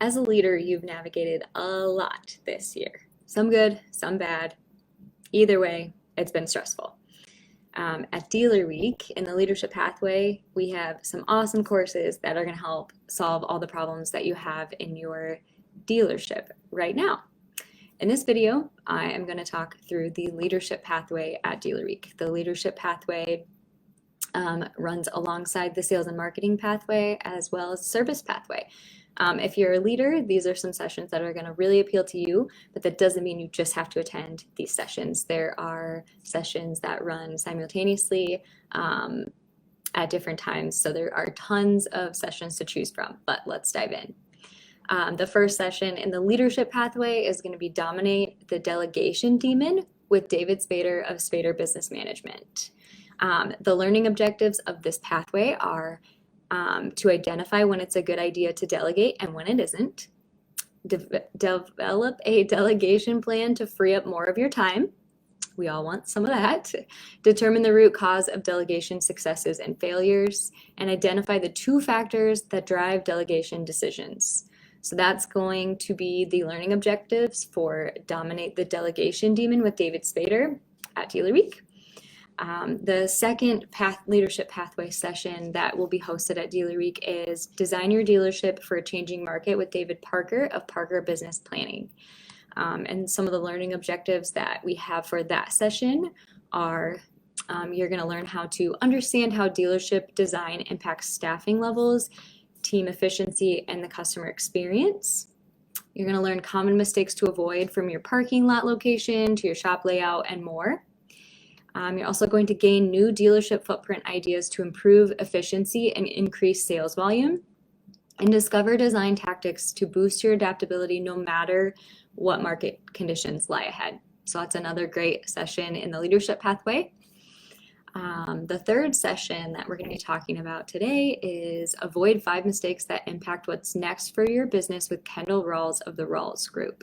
As a leader, you've navigated a lot this year. Some good, some bad. Either way, it's been stressful. At Dealer Week in the Leadership Pathway, we have some awesome courses that are going to help solve all the problems that you have in your dealership right now. In this video, I am going to talk through the Leadership Pathway at Dealer Week. The Leadership Pathway runs alongside the Sales and Marketing Pathway as well as Service Pathway. If you're a leader, these are some sessions that are going to really appeal to you, but that doesn't mean you just have to attend these sessions. There are sessions that run simultaneously at different times, so there are tons of sessions to choose from, but let's dive in. The first session in the Leadership Pathway is going to be Dominate the Delegation Demon with David Spader of Spader Business Management. The learning objectives of this pathway are to identify when it's a good idea to delegate and when it isn't, develop a delegation plan to free up more of your time. We all want some of that. Determine the root cause of delegation successes and failures, and identify the 2 factors that drive delegation decisions. So that's going to be the learning objectives for Dominate the Delegation Demon with David Spader at Dealer Week. The second Leadership Pathway session that will be hosted at Dealer Week is Design Your Dealership for a Changing Market with David Parker of Parker Business Planning. And some of the learning objectives that we have for that session are you're going to learn how to understand how dealership design impacts staffing levels, team efficiency, and the customer experience. You're going to learn common mistakes to avoid from your parking lot location to your shop layout and more. You're also going to gain new dealership footprint ideas to improve efficiency and increase sales volume, and discover design tactics to boost your adaptability no matter what market conditions lie ahead. So that's another great session in the Leadership Pathway. The third session that we're going to be talking about today is Avoid 5 Mistakes that Impact What's Next for Your Business with Kendall Rawls of the Rawls Group.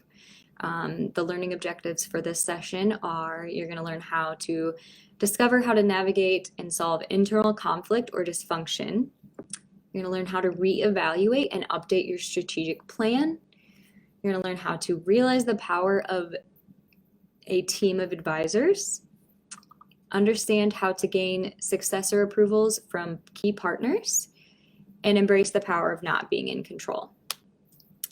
The learning objectives for this session are you're going to learn how to discover how to navigate and solve internal conflict or dysfunction. You're going to learn how to reevaluate and update your strategic plan. You're going to learn how to realize the power of a team of advisors, understand how to gain successor approvals from key partners, and embrace the power of not being in control.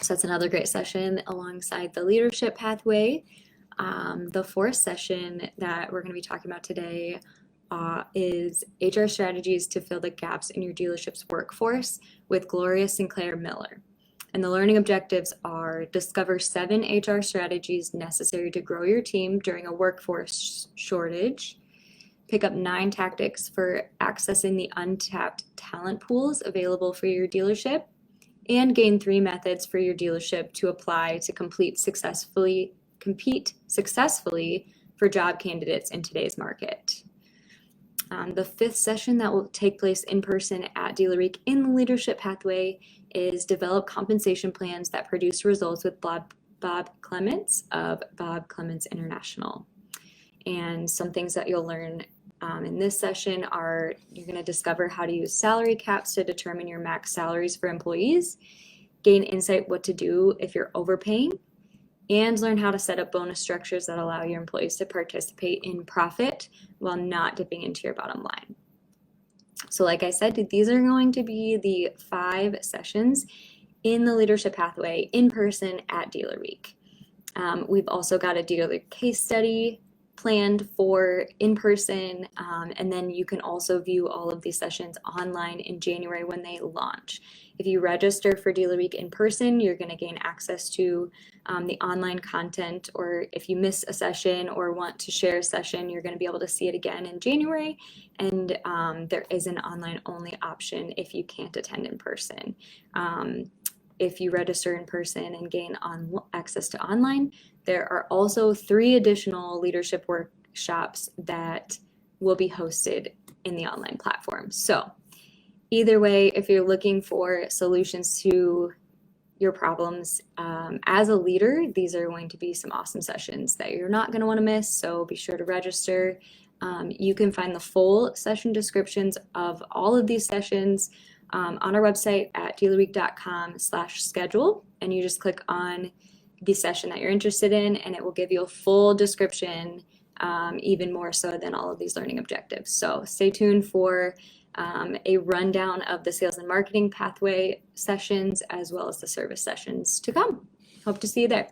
So that's another great session alongside the Leadership Pathway. The fourth session that we're going to be talking about today is HR Strategies to Fill the Gaps in Your Dealership's Workforce with Gloria Sinclair Miller. And the learning objectives are discover 7 HR strategies necessary to grow your team during a workforce shortage, pick up 9 tactics for accessing the untapped talent pools available for your dealership, and gain 3 methods for your dealership to apply to compete successfully for job candidates in today's market. The 5th session that will take place in person at Dealer Week in the Leadership Pathway is Develop Compensation Plans that Produce Results with Bob Clements of Bob Clements International. And some things that you'll learn in this session are you're going to discover how to use salary caps to determine your max salaries for employees, gain insight what to do if you're overpaying, and learn how to set up bonus structures that allow your employees to participate in profit while not dipping into your bottom line. So like I said, these are going to be the 5 sessions in the Leadership Pathway in person at Dealer Week. We've also got a dealer case study planned for in person, and then you can also view all of these sessions online in January when they launch. If you register for Dealer Week in person, you're going to gain access to the online content, or if you miss a session or want to share a session, you're going to be able to see it again in January, and there is an online only option if you can't attend in person. If you register in person and gain access to online, there are also 3 additional leadership workshops that will be hosted in the online platform. So either way, if you're looking for solutions to your problems as a leader, these are going to be some awesome sessions that you're not going to want to miss. So be sure to register. You can find the full session descriptions of all of these sessions on our website at dealerweek.com/schedule, and you just click on the session that you're interested in, and it will give you a full description, even more so than all of these learning objectives. So stay tuned for a rundown of the sales and marketing pathway sessions as well as the service sessions to come. Hope to see you there.